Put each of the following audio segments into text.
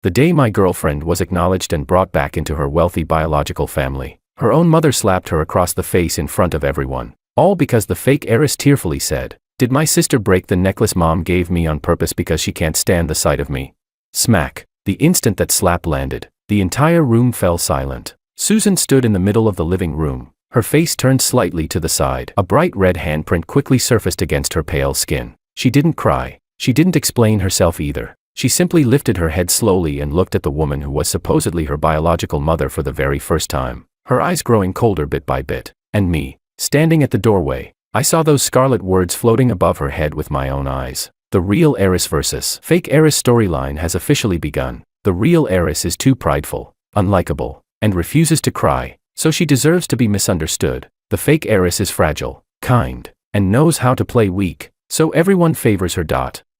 The day my girlfriend was acknowledged and brought back into her wealthy biological family, her own mother slapped her across the face in front of everyone. All because the fake heiress tearfully said, "Did my sister break the necklace Mom gave me on purpose because she can't stand the sight of me?" Smack. The instant that slap landed, the entire room fell silent. Susan stood in the middle of the living room, her face turned slightly to the side. A bright red handprint quickly surfaced against her pale skin. She didn't cry. She didn't explain herself either. She simply lifted her head slowly and looked at the woman who was supposedly her biological mother for the very first time, her eyes growing colder bit by bit. And me, standing at the doorway, I saw those scarlet words floating above her head with my own eyes. The real heiress versus fake heiress storyline has officially begun. The real heiress is too prideful, unlikable, and refuses to cry, so she deserves to be misunderstood. The fake heiress is fragile, kind, and knows how to play weak, so everyone favors her.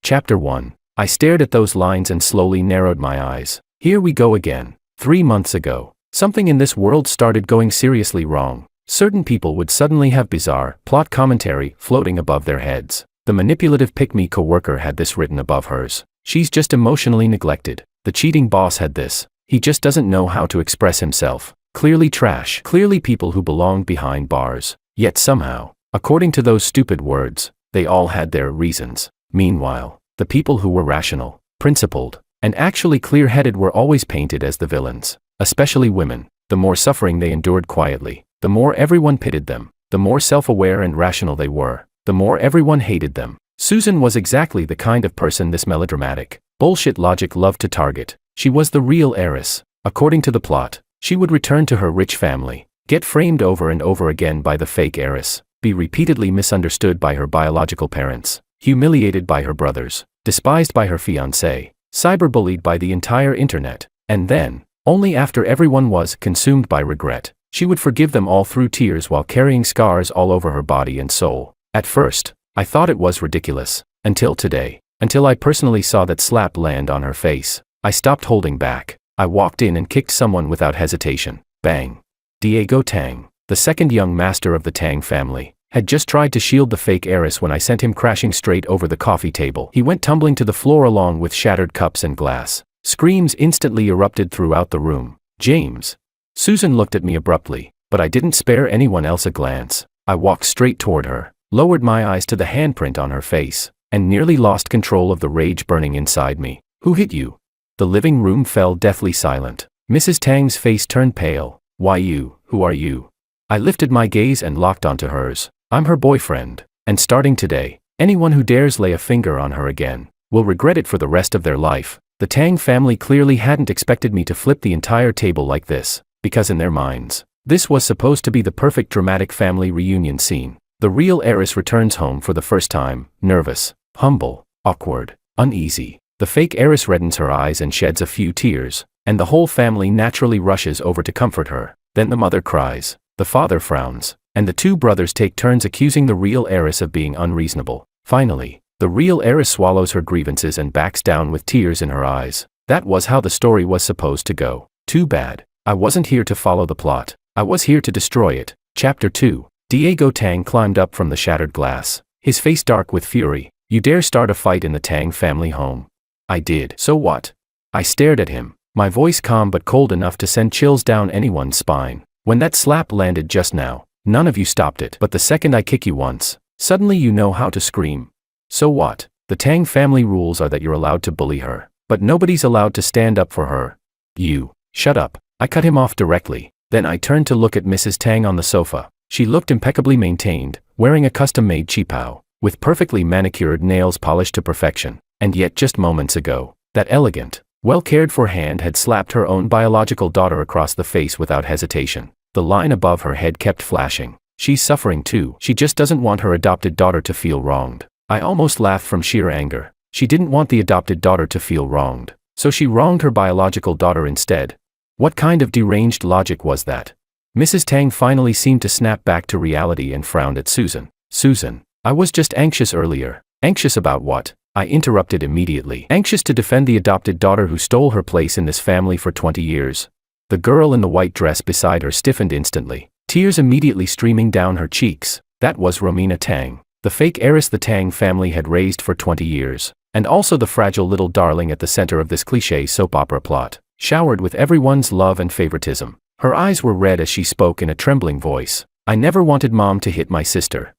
Chapter 1. I stared at those lines and slowly narrowed my eyes. Here we go again. 3 months ago, something in this world started going seriously wrong. Certain people would suddenly have bizarre, plot commentary floating above their heads. The manipulative pick-me coworker had this written above hers. "She's just emotionally neglected." The cheating boss had this. "He just doesn't know how to express himself." Clearly trash. Clearly people who belonged behind bars. Yet somehow, according to those stupid words, they all had their reasons. Meanwhile, the people who were rational, principled, and actually clear-headed were always painted as the villains. Especially women. The more suffering they endured quietly, the more everyone pitied them. The more self-aware and rational they were, the more everyone hated them. Susan was exactly the kind of person this melodramatic, bullshit logic loved to target. She was the real heiress. According to the plot, she would return to her rich family, get framed over and over again by the fake heiress, be repeatedly misunderstood by her biological parents, humiliated by her brothers, despised by her fiancé, cyberbullied by the entire internet, and then, only after everyone was consumed by regret, she would forgive them all through tears while carrying scars all over her body and soul. At first, I thought it was ridiculous, until today, until I personally saw that slap land on her face. I stopped holding back. I walked in and kicked someone without hesitation. Bang. Diego Tang, the second young master of the Tang family, had just tried to shield the fake heiress when I sent him crashing straight over the coffee table. He went tumbling to the floor along with shattered cups and glass. Screams instantly erupted throughout the room. "James." Susan looked at me abruptly, but I didn't spare anyone else a glance. I walked straight toward her, lowered my eyes to the handprint on her face, and nearly lost control of the rage burning inside me. "Who hit you?" The living room fell deathly silent. Mrs. Tang's face turned pale. "Why you? Who are you?" I lifted my gaze and locked onto hers. "I'm her boyfriend, and starting today, anyone who dares lay a finger on her again will regret it for the rest of their life." The Tang family clearly hadn't expected me to flip the entire table like this, because in their minds, this was supposed to be the perfect dramatic family reunion scene. The real heiress returns home for the first time, nervous, humble, awkward, uneasy. The fake heiress reddens her eyes and sheds a few tears, and the whole family naturally rushes over to comfort her. Then the mother cries, the father frowns, and the two brothers take turns accusing the real heiress of being unreasonable. Finally, the real heiress swallows her grievances and backs down with tears in her eyes. That was how the story was supposed to go. Too bad. I wasn't here to follow the plot. I was here to destroy it. Chapter 2. Diego Tang climbed up from the shattered glass, his face dark with fury. "You dare start a fight in the Tang family home?" I did. "So what?" I stared at him, my voice calm but cold enough to send chills down anyone's spine. "When that slap landed just now, none of you stopped it. But the second I kick you once, suddenly you know how to scream. So what? The Tang family rules are that you're allowed to bully her, but nobody's allowed to stand up for her." "You, shut up." I cut him off directly. Then I turned to look at Mrs. Tang on the sofa. She looked impeccably maintained, wearing a custom-made qipao, with perfectly manicured nails polished to perfection. And yet just moments ago, that elegant, well-cared-for hand had slapped her own biological daughter across the face without hesitation. The line above her head kept flashing. "She's suffering too. She just doesn't want her adopted daughter to feel wronged." I almost laughed from sheer anger. She didn't want the adopted daughter to feel wronged, so she wronged her biological daughter instead. What kind of deranged logic was that? Mrs. Tang finally seemed to snap back to reality and frowned at Susan. "Susan, I was just anxious earlier." "Anxious about what?" I interrupted immediately. "Anxious to defend the adopted daughter who stole her place in this family for 20 years. The girl in the white dress beside her stiffened instantly, tears immediately streaming down her cheeks. That was Romina Tang, the fake heiress the Tang family had raised for 20 years. And also the fragile little darling at the center of this cliché soap opera plot, showered with everyone's love and favoritism. Her eyes were red as she spoke in a trembling voice. I never wanted Mom to hit my sister.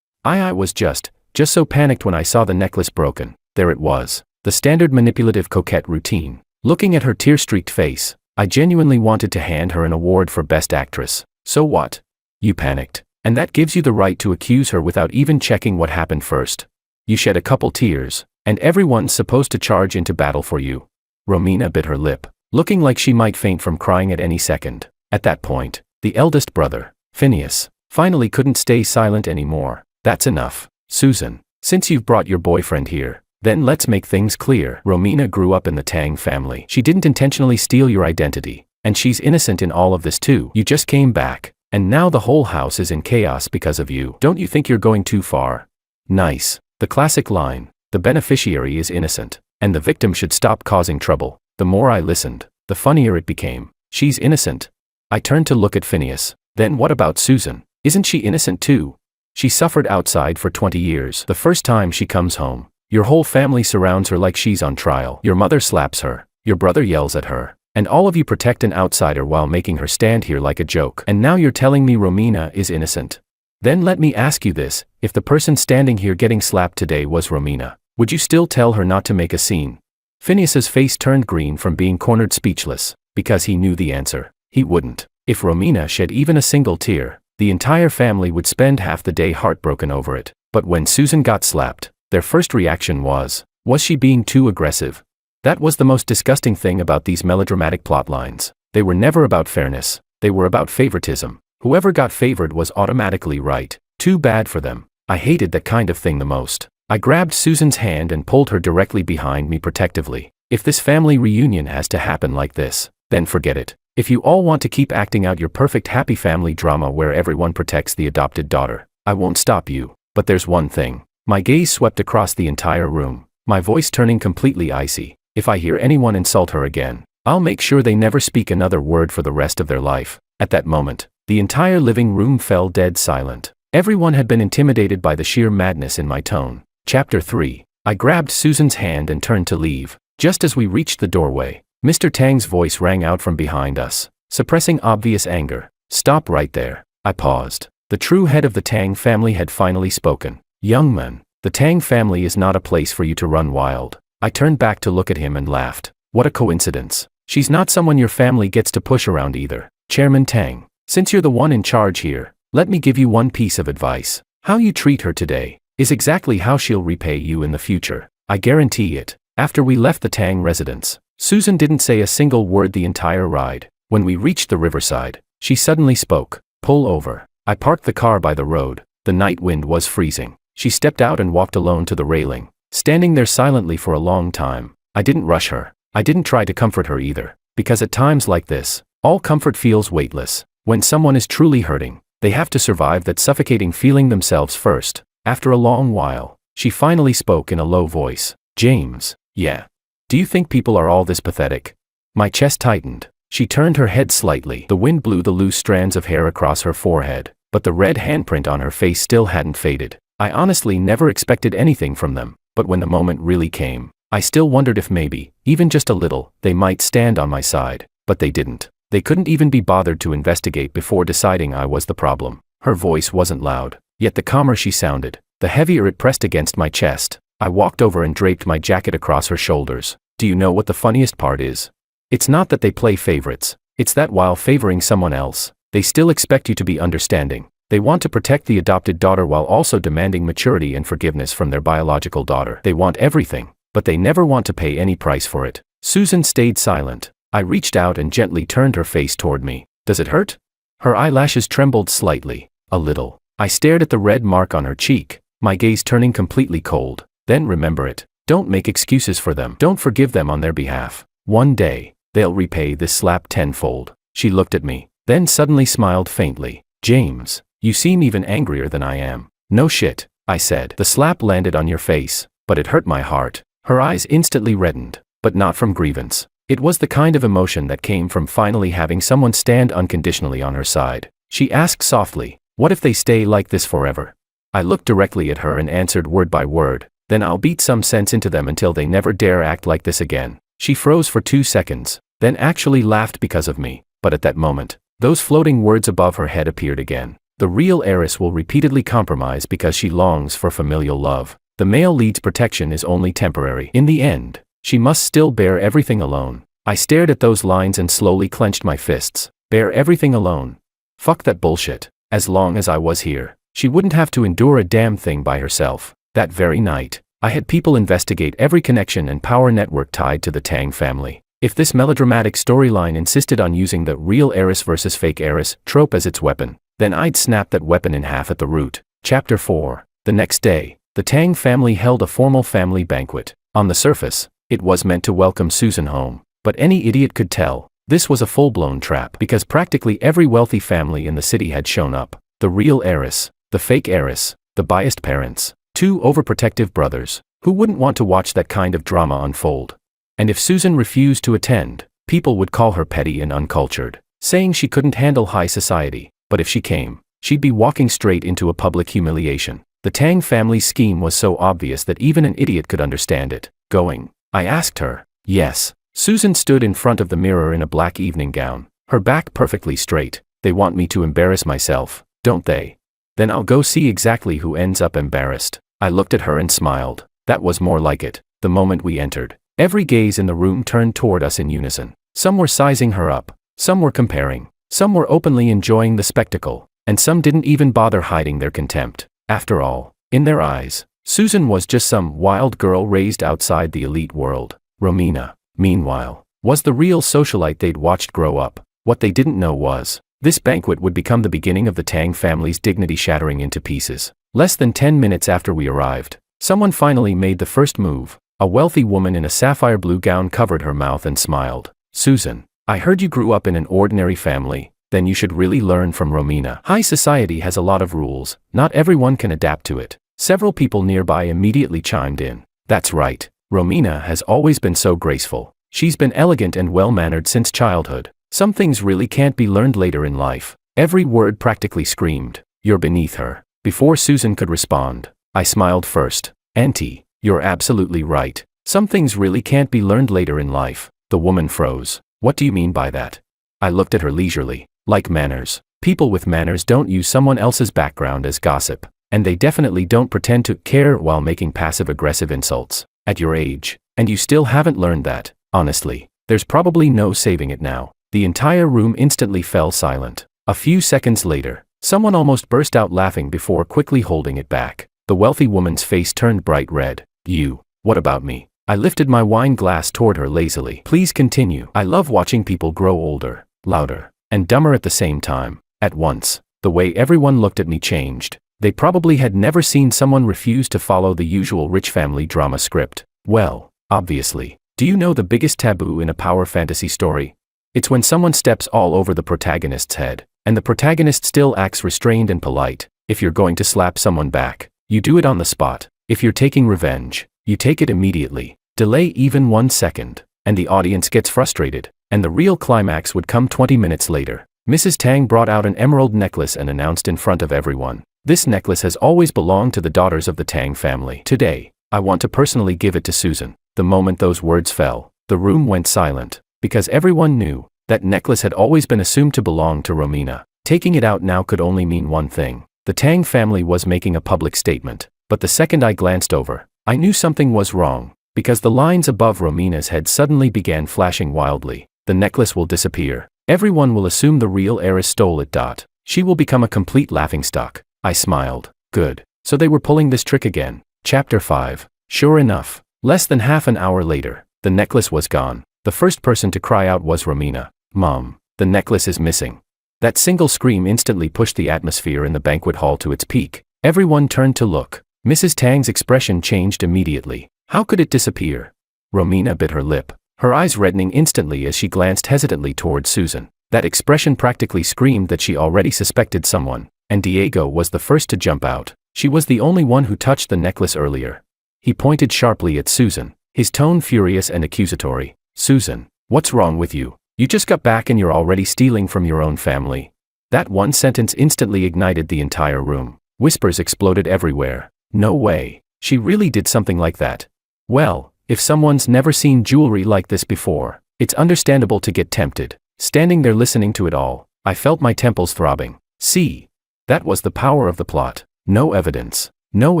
I was just so panicked when I saw the necklace broken. There it was. The standard manipulative coquette routine. Looking at her tear-streaked face, I genuinely wanted to hand her an award for Best Actress. So what? You panicked. And that gives you the right to accuse her without even checking what happened first. You shed a couple tears, and everyone's supposed to charge into battle for you. Romina bit her lip, looking like she might faint from crying at any second. At that point, the eldest brother, Phineas, finally couldn't stay silent anymore. That's enough, Susan. Since you've brought your boyfriend here, then let's make things clear. Romina grew up in the Tang family. She didn't intentionally steal your identity, and she's innocent in all of this too. You just came back, and now the whole house is in chaos because of you. Don't you think you're going too far? Nice. The classic line, the beneficiary is innocent, and the victim should stop causing trouble. The more I listened, the funnier it became. She's innocent. I turned to look at Phineas. Then what about Susan? Isn't she innocent too? She suffered outside for 20 years. The first time she comes home, your whole family surrounds her like she's on trial. Your mother slaps her, your brother yells at her, and all of you protect an outsider while making her stand here like a joke. And now you're telling me Romina is innocent. Then let me ask you this, if the person standing here getting slapped today was Romina, would you still tell her not to make a scene? Phineas's face turned green from being cornered speechless, because he knew the answer. He wouldn't. If Romina shed even a single tear, the entire family would spend half the day heartbroken over it. But when Susan got slapped, their first reaction was she being too aggressive? That was the most disgusting thing about these melodramatic plotlines. They were never about fairness, they were about favoritism. Whoever got favored was automatically right. Too bad for them. I hated that kind of thing the most. I grabbed Susan's hand and pulled her directly behind me protectively. If this family reunion has to happen like this, then forget it. If you all want to keep acting out your perfect happy family drama where everyone protects the adopted daughter, I won't stop you. But there's one thing. My gaze swept across the entire room, my voice turning completely icy. If I hear anyone insult her again, I'll make sure they never speak another word for the rest of their life. At that moment, the entire living room fell dead silent. Everyone had been intimidated by the sheer madness in my tone. Chapter 3. I grabbed Susan's hand and turned to leave. Just as we reached the doorway, Mr. Tang's voice rang out from behind us, suppressing obvious anger. Stop right there. I paused. The true head of the Tang family had finally spoken. Young man, the Tang family is not a place for you to run wild. I turned back to look at him and laughed. What a coincidence. She's not someone your family gets to push around either. Chairman Tang, since you're the one in charge here, let me give you one piece of advice. How you treat her today is exactly how she'll repay you in the future. I guarantee it. After we left the Tang residence, Susan didn't say a single word the entire ride. When we reached the riverside, she suddenly spoke. Pull over. I parked the car by the road. The night wind was freezing. She stepped out and walked alone to the railing, standing there silently for a long time. I didn't rush her. I didn't try to comfort her either, because at times like this, all comfort feels weightless. When someone is truly hurting, they have to survive that suffocating feeling themselves first. After a long while, she finally spoke in a low voice. James, yeah. Do you think people are all this pathetic? My chest tightened. She turned her head slightly. The wind blew the loose strands of hair across her forehead, but the red handprint on her face still hadn't faded. I honestly never expected anything from them, but when the moment really came, I still wondered if maybe, even just a little, they might stand on my side. But they didn't. They couldn't even be bothered to investigate before deciding I was the problem. Her voice wasn't loud, yet the calmer she sounded, the heavier it pressed against my chest. I walked over and draped my jacket across her shoulders. Do you know what the funniest part is? It's not that they play favorites, it's that while favoring someone else, they still expect you to be understanding. They want to protect the adopted daughter while also demanding maturity and forgiveness from their biological daughter. They want everything, but they never want to pay any price for it. Susan stayed silent. I reached out and gently turned her face toward me. Does it hurt? Her eyelashes trembled slightly. A little. I stared at the red mark on her cheek, my gaze turning completely cold. Then remember it. Don't make excuses for them. Don't forgive them on their behalf. One day, they'll repay this slap tenfold. She looked at me, then suddenly smiled faintly. James, you seem even angrier than I am. No shit, I said. The slap landed on your face, but it hurt my heart. Her eyes instantly reddened, but not from grievance. It was the kind of emotion that came from finally having someone stand unconditionally on her side. She asked softly, what if they stay like this forever? I looked directly at her and answered word by word. Then I'll beat some sense into them until they never dare act like this again. She froze for 2 seconds, then actually laughed because of me. But at that moment, those floating words above her head appeared again. The real heiress will repeatedly compromise because she longs for familial love. The male lead's protection is only temporary. In the end, she must still bear everything alone. I stared at those lines and slowly clenched my fists. Bear everything alone. Fuck that bullshit. As long as I was here, she wouldn't have to endure a damn thing by herself. That very night, I had people investigate every connection and power network tied to the Tang family. If this melodramatic storyline insisted on using the real heiress versus fake heiress trope as its weapon, then I'd snap that weapon in half at the root. Chapter 4. The next day, the Tang family held a formal family banquet. On the surface, it was meant to welcome Susan home, but any idiot could tell this was a full-blown trap because practically every wealthy family in the city had shown up. The real heiress, the fake heiress, the biased parents, 2 overprotective brothers, who wouldn't want to watch that kind of drama unfold. And if Susan refused to attend, people would call her petty and uncultured, saying she couldn't handle high society. But if she came, she'd be walking straight into a public humiliation. The Tang family's scheme was so obvious that even an idiot could understand it. Going? I asked her. Yes. Susan stood in front of the mirror in a black evening gown, her back perfectly straight. They want me to embarrass myself, don't they? Then I'll go see exactly who ends up embarrassed. I looked at her and smiled. That was more like it. The moment we entered, every gaze in the room turned toward us in unison. Some were sizing her up, some were comparing, some were openly enjoying the spectacle, and some didn't even bother hiding their contempt. After all, in their eyes, Susan was just some wild girl raised outside the elite world. Romina, meanwhile, was the real socialite they'd watched grow up. What they didn't know was, this banquet would become the beginning of the Tang family's dignity shattering into pieces. Less than 10 minutes after we arrived, someone finally made the first move. A wealthy woman in a sapphire blue gown covered her mouth and smiled. Susan, I heard you grew up in an ordinary family. Then you should really learn from Romina. High society has a lot of rules. Not everyone can adapt to it. Several people nearby immediately chimed in. That's right. Romina has always been so graceful. She's been elegant and well-mannered since childhood. Some things really can't be learned later in life. Every word practically screamed, you're beneath her. Before Susan could respond, I smiled first. Auntie, you're absolutely right. Some things really can't be learned later in life. The woman froze. What do you mean by that? I looked at her leisurely. Like manners. People with manners don't use someone else's background as gossip, and they definitely don't pretend to care while making passive-aggressive insults. At your age, and you still haven't learned that, honestly, there's probably no saving it now. The entire room instantly fell silent. A few seconds later, someone almost burst out laughing before quickly holding it back. The wealthy woman's face turned bright red. You, what about me? I lifted my wine glass toward her lazily. Please continue. I love watching people grow older, louder, and dumber at the same time. At once, the way everyone looked at me changed. They probably had never seen someone refuse to follow the usual rich family drama script. Well, obviously. Do you know the biggest taboo in a power fantasy story? It's when someone steps all over the protagonist's head, and the protagonist still acts restrained and polite. If you're going to slap someone back, you do it on the spot. If you're taking revenge, you take it immediately. Delay even 1 second, and the audience gets frustrated, and the real climax would come 20 minutes later. Mrs. Tang brought out an emerald necklace and announced in front of everyone, this necklace has always belonged to the daughters of the Tang family. Today, I want to personally give it to Susan. The moment those words fell, the room went silent, because everyone knew that necklace had always been assumed to belong to Romina. Taking it out now could only mean one thing. The Tang family was making a public statement, but the second I glanced over, I knew something was wrong, because the lines above Romina's head suddenly began flashing wildly. The necklace will disappear. Everyone will assume the real heiress stole it. She will become a complete laughingstock. I smiled. Good. So they were pulling this trick again. Chapter 5. Sure enough, less than half an hour later, the necklace was gone. The first person to cry out was Romina. Mom, the necklace is missing. That single scream instantly pushed the atmosphere in the banquet hall to its peak. Everyone turned to look. Mrs. Tang's expression changed immediately. How could it disappear? Romina bit her lip, her eyes reddening instantly as she glanced hesitantly toward Susan. That expression practically screamed that she already suspected someone, and Diego was the first to jump out. She was the only one who touched the necklace earlier. He pointed sharply at Susan, his tone furious and accusatory. Susan, what's wrong with you? You just got back and you're already stealing from your own family. That one sentence instantly ignited the entire room. Whispers exploded everywhere. No way. She really did something like that. Well, if someone's never seen jewelry like this before, it's understandable to get tempted. Standing there listening to it all, I felt my temples throbbing. See? That was the power of the plot. No evidence. No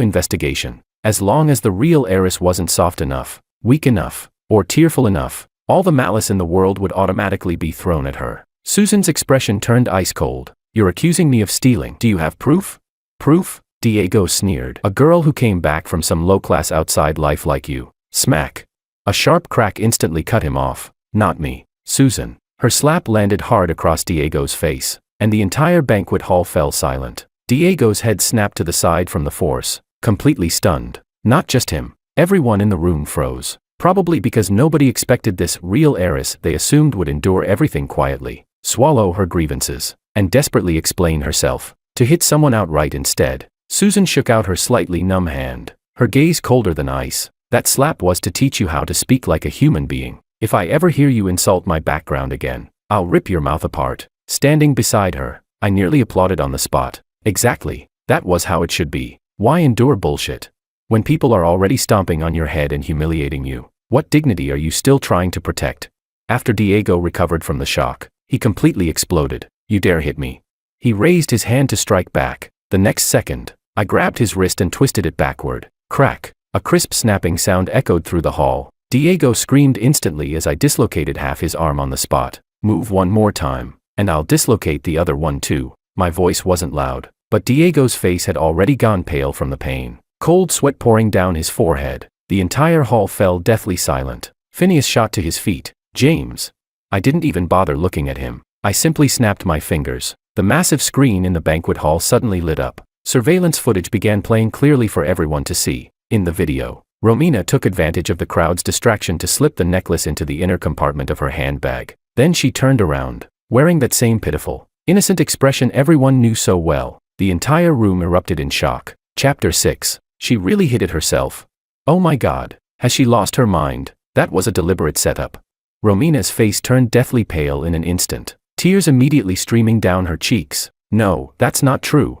investigation. As long as the real heiress wasn't soft enough, weak enough, or tearful enough, all the malice in the world would automatically be thrown at her. Susan's expression turned ice cold. You're accusing me of stealing. Do you have proof? Proof? Diego sneered. A girl who came back from some low-class outside life like you. Smack. A sharp crack instantly cut him off. Not me, Susan. Her slap landed hard across Diego's face, and the entire banquet hall fell silent. Diego's head snapped to the side from the force, completely stunned. Not just him. Everyone in the room froze. Probably because nobody expected this real heiress they assumed would endure everything quietly, swallow her grievances, and desperately explain herself, to hit someone outright instead. Susan shook out her slightly numb hand, her gaze colder than ice. That slap was to teach you how to speak like a human being. If I ever hear you insult my background again, I'll rip your mouth apart. Standing beside her, I nearly applauded on the spot. Exactly, that was how it should be. Why endure bullshit? When people are already stomping on your head and humiliating you, what dignity are you still trying to protect? After Diego recovered from the shock, he completely exploded. You dare hit me? He raised his hand to strike back. The next second, I grabbed his wrist and twisted it backward. Crack. A crisp snapping sound echoed through the hall. Diego screamed instantly as I dislocated half his arm on the spot. Move one more time, and I'll dislocate the other one too. My voice wasn't loud, but Diego's face had already gone pale from the pain. Cold sweat pouring down his forehead. The entire hall fell deathly silent. Phineas shot to his feet. James. I didn't even bother looking at him. I simply snapped my fingers. The massive screen in the banquet hall suddenly lit up. Surveillance footage began playing clearly for everyone to see. In the video, Romina took advantage of the crowd's distraction to slip the necklace into the inner compartment of her handbag. Then she turned around, wearing that same pitiful, innocent expression everyone knew so well. The entire room erupted in shock. Chapter 6. She really hit it herself. Oh my God, has she lost her mind? That was a deliberate setup. Romina's face turned deathly pale in an instant, tears immediately streaming down her cheeks. No, that's not true.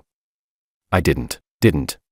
I didn't.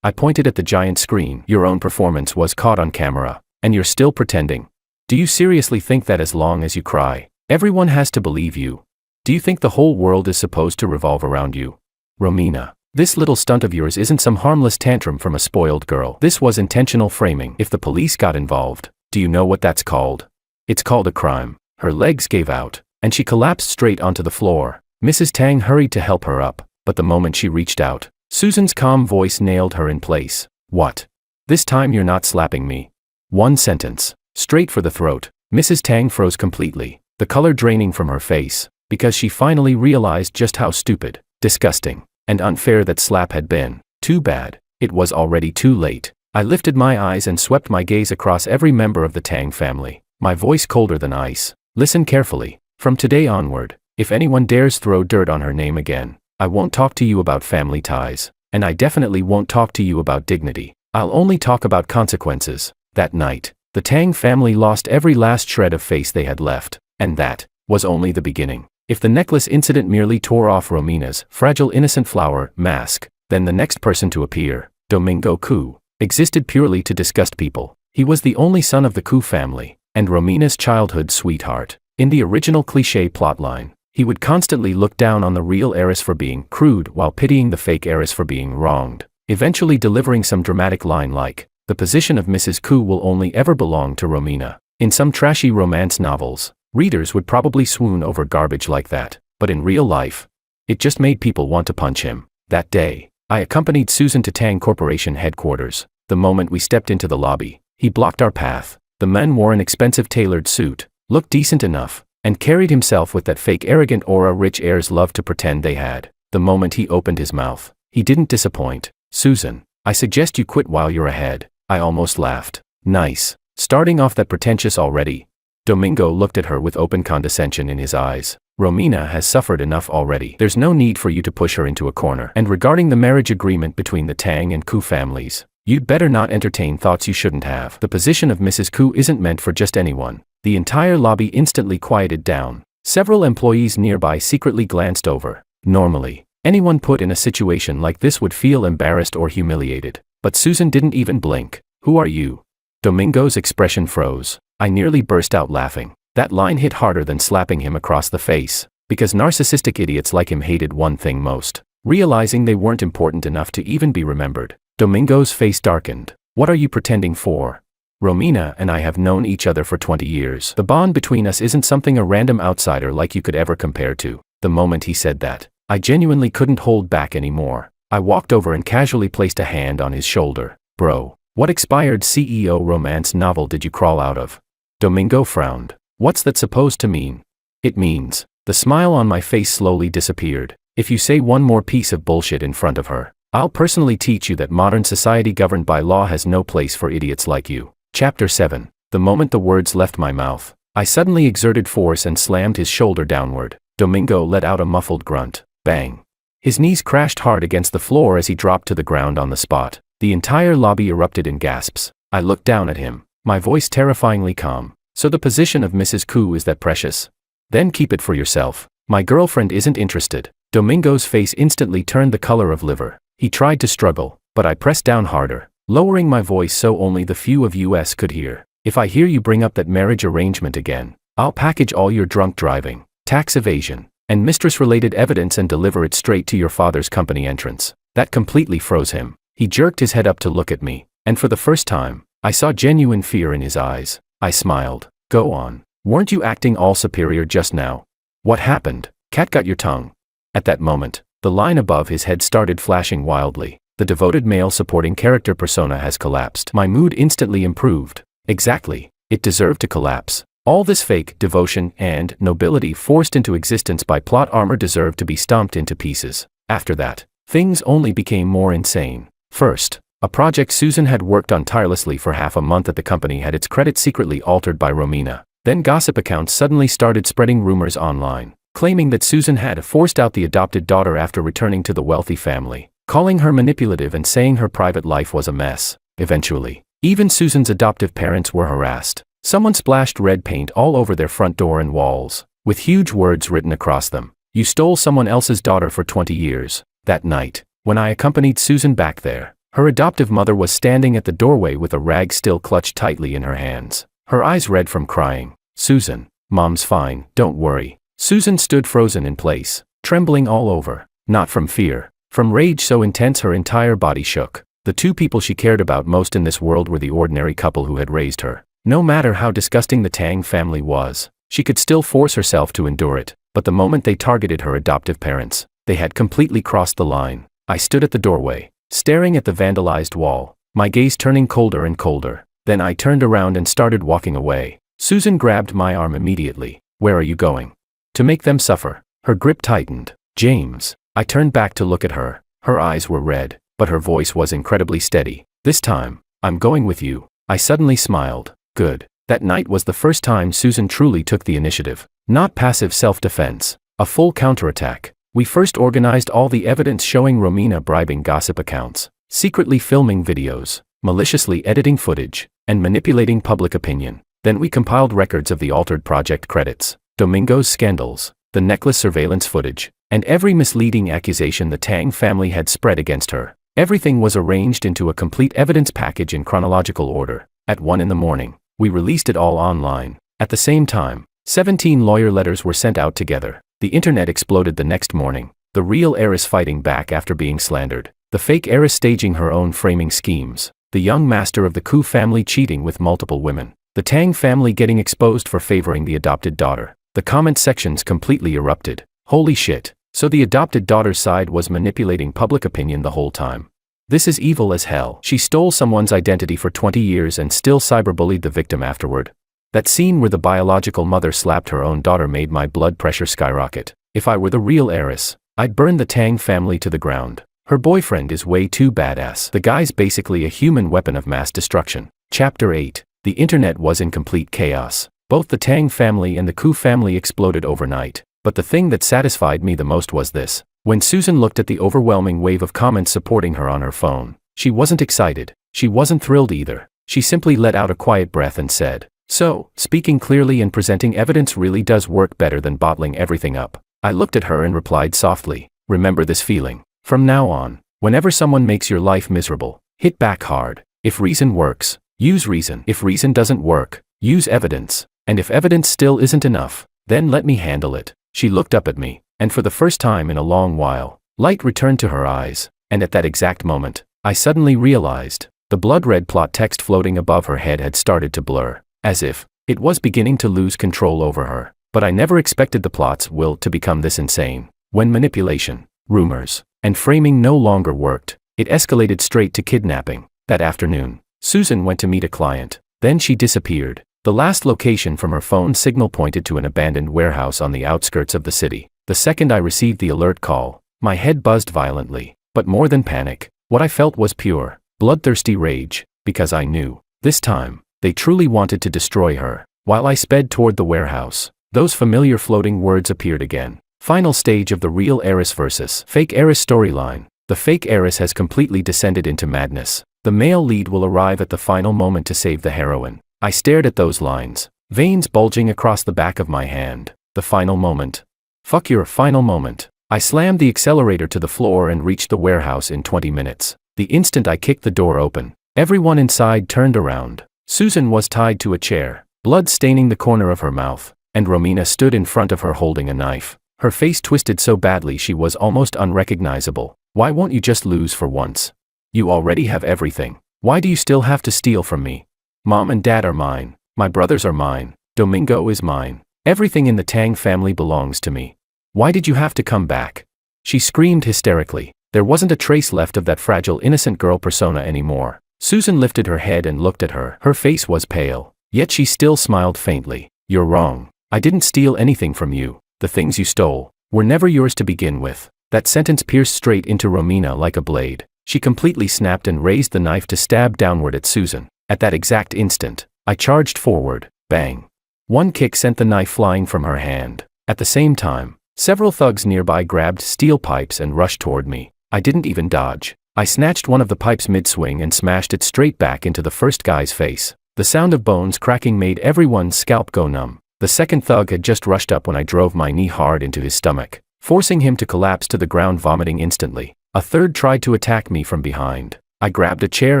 I pointed at the giant screen. Your own performance was caught on camera, and you're still pretending. Do you seriously think that as long as you cry, everyone has to believe you? Do you think the whole world is supposed to revolve around you? Romina, this little stunt of yours isn't some harmless tantrum from a spoiled girl. This was intentional framing. If the police got involved, do you know what that's called? It's called a crime. Her legs gave out, and she collapsed straight onto the floor. Mrs. Tang hurried to help her up, but the moment she reached out, Susan's calm voice nailed her in place. What? This time you're not slapping me. One sentence. Straight for the throat. Mrs. Tang froze completely, the color draining from her face, because she finally realized just how stupid, disgusting, and unfair that slap had been. Too bad. It was already too late. I lifted my eyes and swept my gaze across every member of the Tang family, my voice colder than ice. Listen carefully. From today onward, if anyone dares throw dirt on her name again, I won't talk to you about family ties, and I definitely won't talk to you about dignity. I'll only talk about consequences. That night, the Tang family lost every last shred of face they had left, and that was only the beginning. If the necklace incident merely tore off Romina's fragile innocent flower mask, then the next person to appear, Domingo Ku, existed purely to disgust people. He was the only son of the Ku family, and Romina's childhood sweetheart. In the original cliché plotline, he would constantly look down on the real heiress for being crude while pitying the fake heiress for being wronged, eventually delivering some dramatic line like, "The position of Mrs. Ku will only ever belong to Romina." In some trashy romance novels, readers would probably swoon over garbage like that, but in real life, it just made people want to punch him. That day, I accompanied Susan to Tang Corporation headquarters. The moment we stepped into the lobby, he blocked our path. The man wore an expensive tailored suit, looked decent enough, and carried himself with that fake arrogant aura rich heirs love to pretend they had. The moment he opened his mouth, he didn't disappoint. "Susan, I suggest you quit while you're ahead." I almost laughed. Nice. Starting off that pretentious already. Domingo looked at her with open condescension in his eyes. Romina has suffered enough already. There's no need for you to push her into a corner. And regarding the marriage agreement between the Tang and Ku families, you'd better not entertain thoughts you shouldn't have. The position of Mrs. Ku isn't meant for just anyone. The entire lobby instantly quieted down. Several employees nearby secretly glanced over. Normally, anyone put in a situation like this would feel embarrassed or humiliated. But Susan didn't even blink. "Who are you?" Domingo's expression froze. I nearly burst out laughing. That line hit harder than slapping him across the face, because narcissistic idiots like him hated one thing most: realizing they weren't important enough to even be remembered. Domingo's face darkened. "What are you pretending for? Romina and I have known each other for 20 years. The bond between us isn't something a random outsider like you could ever compare to." The moment he said that, I genuinely couldn't hold back anymore. I walked over and casually placed a hand on his shoulder. "Bro, what expired CEO romance novel did you crawl out of?" Domingo frowned. "What's that supposed to mean?" "It means," the smile on my face slowly disappeared, "if you say one more piece of bullshit in front of her, I'll personally teach you that modern society governed by law has no place for idiots like you." Chapter 7. The moment the words left my mouth, I suddenly exerted force and slammed his shoulder downward. Domingo let out a muffled grunt. Bang. His knees crashed hard against the floor as he dropped to the ground on the spot. The entire lobby erupted in gasps. I looked down at him, my voice terrifyingly calm. "So the position of Mrs. Koo is that precious? Then keep it for yourself. My girlfriend isn't interested." Domingo's face instantly turned the color of liver. He tried to struggle, but I pressed down harder, lowering my voice so only the few of us could hear. "If I hear you bring up that marriage arrangement again, I'll package all your drunk driving, tax evasion, and mistress-related evidence and deliver it straight to your father's company entrance." That completely froze him. He jerked his head up to look at me, and for the first time, I saw genuine fear in his eyes. I smiled. "Go on. Weren't you acting all superior just now? What happened? Cat got your tongue." At that moment, the line above his head started flashing wildly. "The devoted male supporting character persona has collapsed." My mood instantly improved. Exactly. It deserved to collapse. All this fake devotion and nobility forced into existence by plot armor deserved to be stomped into pieces. After that, things only became more insane. First, a project Susan had worked on tirelessly for half a month at the company had its credit secretly altered by Romina. Then gossip accounts suddenly started spreading rumors online, claiming that Susan had forced out the adopted daughter after returning to the wealthy family, calling her manipulative and saying her private life was a mess. Eventually, even Susan's adoptive parents were harassed. Someone splashed red paint all over their front door and walls, with huge words written across them. "You stole someone else's daughter for 20 years. That night, when I accompanied Susan back there, her adoptive mother was standing at the doorway with a rag still clutched tightly in her hands, her eyes red from crying. "Susan, Mom's fine, don't worry." Susan stood frozen in place, trembling all over, not from fear, from rage so intense her entire body shook. The two people she cared about most in this world were the ordinary couple who had raised her. No matter how disgusting the Tang family was, she could still force herself to endure it, but the moment they targeted her adoptive parents, they had completely crossed the line. I stood at the doorway, staring at the vandalized wall, my gaze turning colder and colder. Then I turned around and started walking away. Susan grabbed my arm immediately. "Where are you going?" "To make them suffer." Her grip tightened. "James." I turned back to look at her. Her eyes were red, but her voice was incredibly steady. "This time, I'm going with you." I suddenly smiled. Good. That night was the first time Susan truly took the initiative. Not passive self-defense, a full counterattack. We first organized all the evidence showing Romina bribing gossip accounts, secretly filming videos, maliciously editing footage, and manipulating public opinion. Then we compiled records of the altered project credits, Domingo's scandals, the necklace surveillance footage, and every misleading accusation the Tang family had spread against her. Everything was arranged into a complete evidence package in chronological order. At 1 in the morning, we released it all online. At the same time, 17 lawyer letters were sent out together. The internet exploded the next morning. The real heiress fighting back after being slandered. The fake heiress staging her own framing schemes. The young master of the Koo family cheating with multiple women. The Tang family getting exposed for favoring the adopted daughter. The comment sections completely erupted. Holy shit. So the adopted daughter's side was manipulating public opinion the whole time. This is evil as hell. She stole someone's identity for 20 years and still cyberbullied the victim afterward. That scene where the biological mother slapped her own daughter made my blood pressure skyrocket. If I were the real heiress, I'd burn the Tang family to the ground. Her boyfriend is way too badass. The guy's basically a human weapon of mass destruction. Chapter 8. The internet was in complete chaos. Both the Tang family and the Koo family exploded overnight. But the thing that satisfied me the most was this. When Susan looked at the overwhelming wave of comments supporting her on her phone, she wasn't excited. She wasn't thrilled either. She simply let out a quiet breath and said, "So, speaking clearly and presenting evidence really does work better than bottling everything up." I looked at her and replied softly, "Remember this feeling. From now on, whenever someone makes your life miserable, Hit back hard. If reason works, use reason. If reason doesn't work, use evidence. And if evidence still isn't enough, then let me handle it. She looked up at me, and for the first time in a long while, light returned to her eyes, and at that exact moment, I suddenly realized, the blood-red plot text floating above her head had started to blur, as if it was beginning to lose control over her. But I never expected the plot's will to become this insane. When manipulation, rumors, and framing no longer worked, it escalated straight to kidnapping. That afternoon, Susan went to meet a client. Then she disappeared. The last location from her phone signal pointed to an abandoned warehouse on the outskirts of the city. The second I received the alert call, my head buzzed violently. But more than panic, what I felt was pure, bloodthirsty rage, because I knew, this time, they truly wanted to destroy her. While I sped toward the warehouse, those familiar floating words appeared again. Final stage of the real Heiress versus fake Heiress storyline. The fake Heiress has completely descended into madness. The male lead will arrive at the final moment to save the heroine. I stared at those lines, veins bulging across the back of my hand. The final moment. Fuck your final moment. I slammed the accelerator to the floor and reached the warehouse in 20 minutes. The instant I kicked the door open, everyone inside turned around. Susan was tied to a chair, blood staining the corner of her mouth, and Romina stood in front of her holding a knife. Her face twisted so badly she was almost unrecognizable. Why won't you just lose for once? You already have everything. Why do you still have to steal from me? Mom and Dad are mine. My brothers are mine. Domingo is mine. Everything in the Tang family belongs to me. Why did you have to come back? She screamed hysterically. There wasn't a trace left of that fragile innocent girl persona anymore. Susan lifted her head and looked at her. Her face was pale, yet she still smiled faintly. You're wrong. I didn't steal anything from you. The things you stole were never yours to begin with. That sentence pierced straight into Romina like a blade. She completely snapped and raised the knife to stab downward at Susan. At that exact instant, I charged forward. Bang. One kick sent the knife flying from her hand. At the same time, several thugs nearby grabbed steel pipes and rushed toward me. I didn't even dodge. I snatched one of the pipes mid-swing and smashed it straight back into the first guy's face. The sound of bones cracking made everyone's scalp go numb. The second thug had just rushed up when I drove my knee hard into his stomach, forcing him to collapse to the ground, vomiting instantly. A third tried to attack me from behind. I grabbed a chair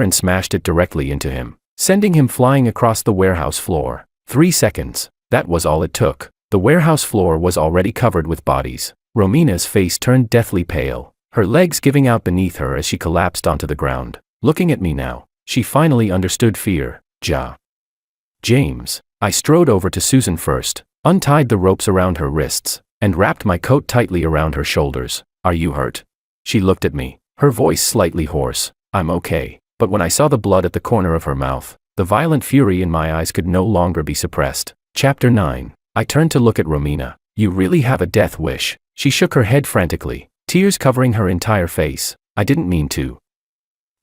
and smashed it directly into him, sending him flying across the warehouse floor. 3 seconds. That was all it took. The warehouse floor was already covered with bodies. Romina's face turned deathly pale, her legs giving out beneath her as she collapsed onto the ground. Looking at me now, she finally understood fear. James. I strode over to Susan first, untied the ropes around her wrists, and wrapped my coat tightly around her shoulders. Are you hurt? She looked at me, her voice slightly hoarse. I'm okay. But when I saw the blood at the corner of her mouth, the violent fury in my eyes could no longer be suppressed. Chapter 9. I turned to look at Romina. You really have a death wish. She shook her head frantically, tears covering her entire face. I didn't mean to.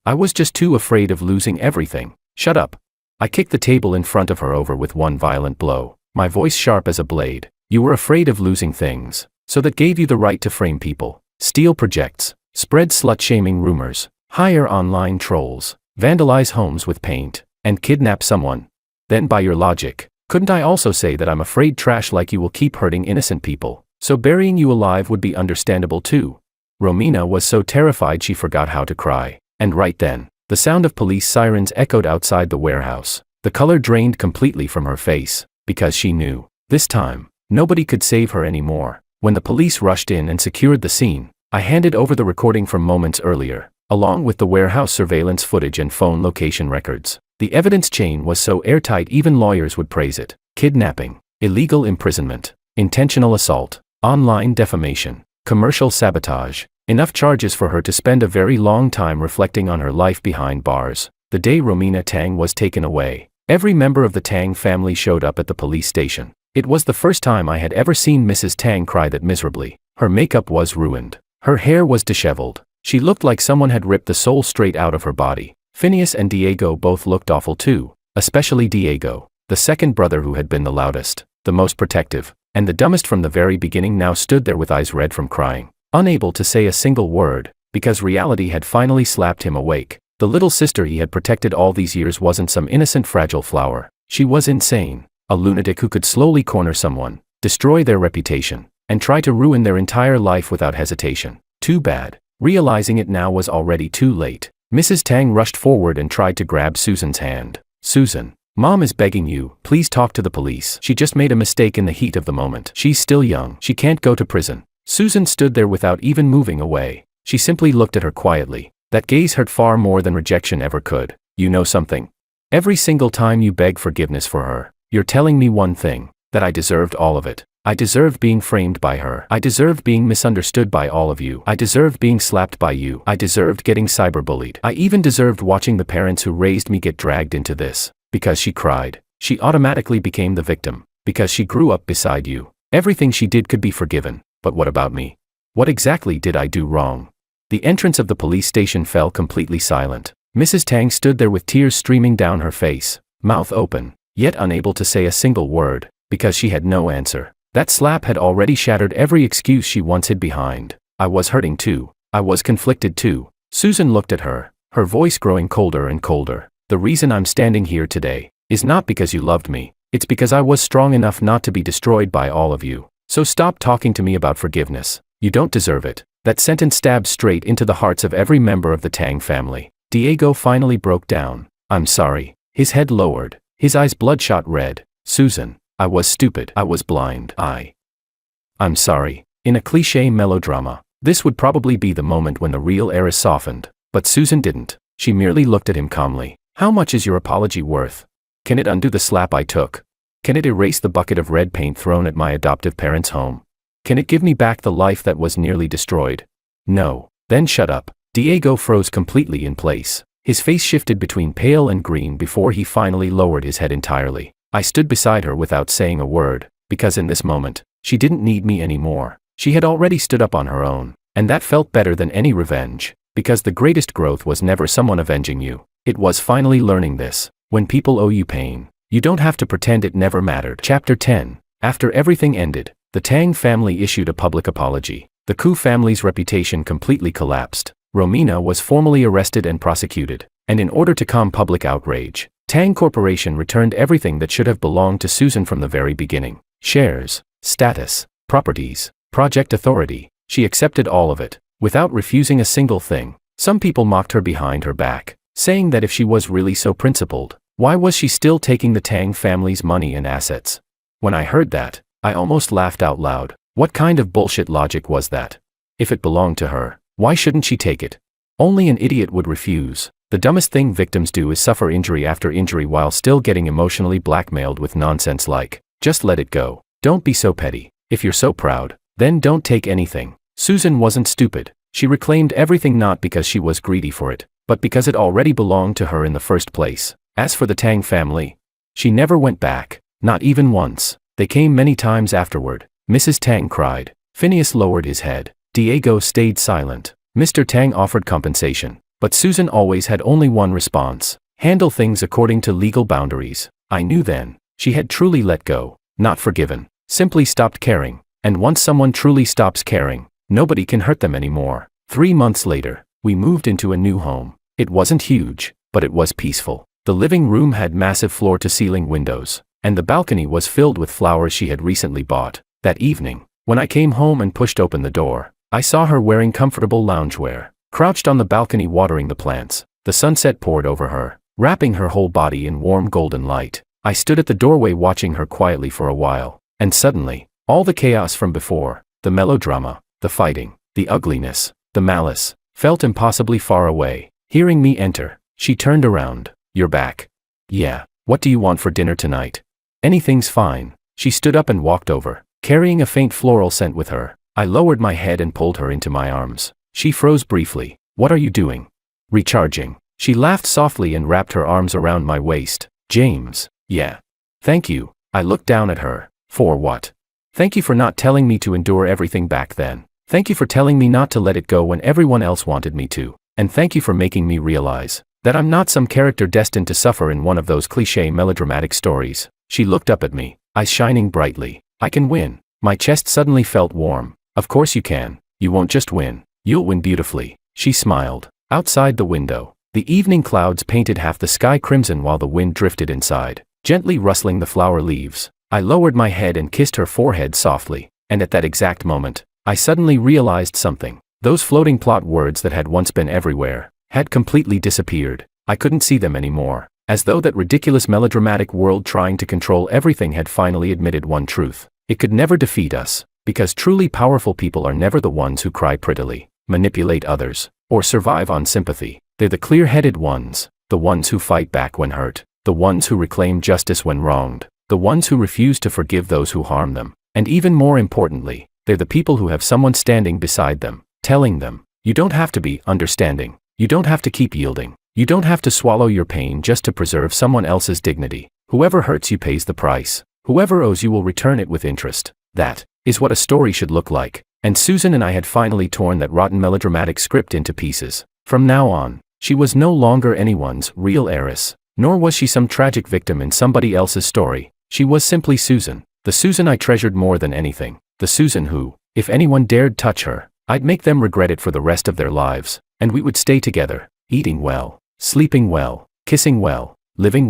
I was just too afraid of losing everything. Shut up. I kicked the table in front of her over with one violent blow, my voice sharp as a blade. You were afraid of losing things, so that gave you the right to frame people, steal projects, spread slut-shaming rumors, hire online trolls, vandalize homes with paint, and kidnap someone. Then by your logic, couldn't I also say that I'm afraid trash like you will keep hurting innocent people, so burying you alive would be understandable too? Romina was so terrified she forgot how to cry, and right then, the sound of police sirens echoed outside the warehouse. The color drained completely from her face, because she knew, this time, nobody could save her anymore. When the police rushed in and secured the scene, I handed over the recording from moments earlier, along with the warehouse surveillance footage and phone location records. The evidence chain was so airtight even lawyers would praise it. Kidnapping, illegal imprisonment, intentional assault, online defamation, commercial sabotage. Enough charges for her to spend a very long time reflecting on her life behind bars. The day Romina Tang was taken away, every member of the Tang family showed up at the police station. It was the first time I had ever seen Mrs. Tang cry that miserably. Her makeup was ruined. Her hair was disheveled. She looked like someone had ripped the soul straight out of her body. Phineas and Diego both looked awful too, especially Diego, the second brother who had been the loudest, the most protective, and the dumbest from the very beginning, now stood there with eyes red from crying, unable to say a single word, because reality had finally slapped him awake. The little sister he had protected all these years wasn't some innocent fragile flower. She was insane, a lunatic who could slowly corner someone, destroy their reputation, and try to ruin their entire life without hesitation. Too bad. Realizing it now was already too late. Mrs. Tang rushed forward and tried to grab Susan's hand. Susan, Mom is begging you, please talk to the police. She just made a mistake in the heat of the moment. She's still young. She can't go to prison. Susan stood there without even moving away. She simply looked at her quietly. That gaze hurt far more than rejection ever could. You know something? Every single time you beg forgiveness for her, you're telling me one thing, that I deserved all of it. I deserved being framed by her. I deserved being misunderstood by all of you. I deserved being slapped by you. I deserved getting cyberbullied. I even deserved watching the parents who raised me get dragged into this. Because she cried, she automatically became the victim. Because she grew up beside you, everything she did could be forgiven. But what about me? What exactly did I do wrong? The entrance of the police station fell completely silent. Mrs. Tang stood there with tears streaming down her face, mouth open, yet unable to say a single word, because she had no answer. That slap had already shattered every excuse she once hid behind. I was hurting too. I was conflicted too. Susan looked at her, her voice growing colder and colder. The reason I'm standing here today is not because you loved me. It's because I was strong enough not to be destroyed by all of you. So stop talking to me about forgiveness. You don't deserve it. That sentence stabbed straight into the hearts of every member of the Tang family. Diego finally broke down. I'm sorry. His head lowered, his eyes bloodshot red. Susan, I was stupid. I was blind. I'm sorry. In a cliché melodrama, this would probably be the moment when the real heiress softened. But Susan didn't. She merely looked at him calmly. How much is your apology worth? Can it undo the slap I took? Can it erase the bucket of red paint thrown at my adoptive parents' home? Can it give me back the life that was nearly destroyed? No. Then shut up. Diego froze completely in place. His face shifted between pale and green before he finally lowered his head entirely. I stood beside her without saying a word, because in this moment, she didn't need me anymore. She had already stood up on her own, and that felt better than any revenge, because the greatest growth was never someone avenging you. It was finally learning this. When people owe you pain, you don't have to pretend it never mattered. Chapter 10. After everything ended, the Tang family issued a public apology. The Ku family's reputation completely collapsed. Romina was formally arrested and prosecuted, and in order to calm public outrage, Tang Corporation returned everything that should have belonged to Susan from the very beginning. Shares, status, properties, project authority. She accepted all of it, without refusing a single thing. Some people mocked her behind her back, saying that if she was really so principled, why was she still taking the Tang family's money and assets? When I heard that, I almost laughed out loud. What kind of bullshit logic was that? If it belonged to her, why shouldn't she take it? Only an idiot would refuse. The dumbest thing victims do is suffer injury after injury while still getting emotionally blackmailed with nonsense like, just let it go. Don't be so petty. If you're so proud, then don't take anything. Susan wasn't stupid. She reclaimed everything not because she was greedy for it, but because it already belonged to her in the first place. As for the Tang family, she never went back, not even once. They came many times afterward. Mrs. Tang cried. Phineas lowered his head. Diego stayed silent. Mr. Tang offered compensation, but Susan always had only one response. Handle things according to legal boundaries. I knew then. She had truly let go, not forgiven, simply stopped caring. And once someone truly stops caring, nobody can hurt them anymore. 3 months later, we moved into a new home. It wasn't huge, but it was peaceful. The living room had massive floor-to-ceiling windows, and the balcony was filled with flowers she had recently bought. That evening, when I came home and pushed open the door, I saw her wearing comfortable loungewear, crouched on the balcony watering the plants. The sunset poured over her, wrapping her whole body in warm golden light. I stood at the doorway watching her quietly for a while, and suddenly, all the chaos from before, the melodrama, the fighting, the ugliness, the malice, felt impossibly far away. Hearing me enter, she turned around. You're back. Yeah. What do you want for dinner tonight? Anything's fine. She stood up and walked over, carrying a faint floral scent with her. I lowered my head and pulled her into my arms. She froze briefly. What are you doing? Recharging. She laughed softly and wrapped her arms around my waist. James. Yeah. Thank you. I looked down at her. For what? Thank you for not telling me to endure everything back then. Thank you for telling me not to let it go when everyone else wanted me to. And thank you for making me realize that I'm not some character destined to suffer in one of those cliché melodramatic stories. She looked up at me, eyes shining brightly. I can win. My chest suddenly felt warm. Of course you can. You won't just win. You'll win beautifully. She smiled. Outside the window, the evening clouds painted half the sky crimson while the wind drifted inside, gently rustling the flower leaves. I lowered my head and kissed her forehead softly, and at that exact moment, I suddenly realized something. Those floating plot words that had once been everywhere had completely disappeared. I couldn't see them anymore. As though that ridiculous melodramatic world trying to control everything had finally admitted one truth. It could never defeat us, because truly powerful people are never the ones who cry prettily, manipulate others, or survive on sympathy. They're the clear-headed ones, the ones who fight back when hurt, the ones who reclaim justice when wronged, the ones who refuse to forgive those who harm them. And even more importantly, they're the people who have someone standing beside them, telling them, you don't have to be understanding, you don't have to keep yielding, you don't have to swallow your pain just to preserve someone else's dignity. Whoever hurts you pays the price. Whoever owes you will return it with interest. That is what a story should look like. And Susan and I had finally torn that rotten melodramatic script into pieces. From now on, she was no longer anyone's real heiress, nor was she some tragic victim in somebody else's story. She was simply Susan, the Susan I treasured more than anything, the Susan who, if anyone dared touch her, I'd make them regret it for the rest of their lives, and we would stay together, eating well, sleeping well, kissing well, living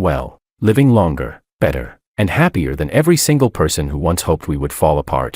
longer, better, and happier than every single person who once hoped we would fall apart.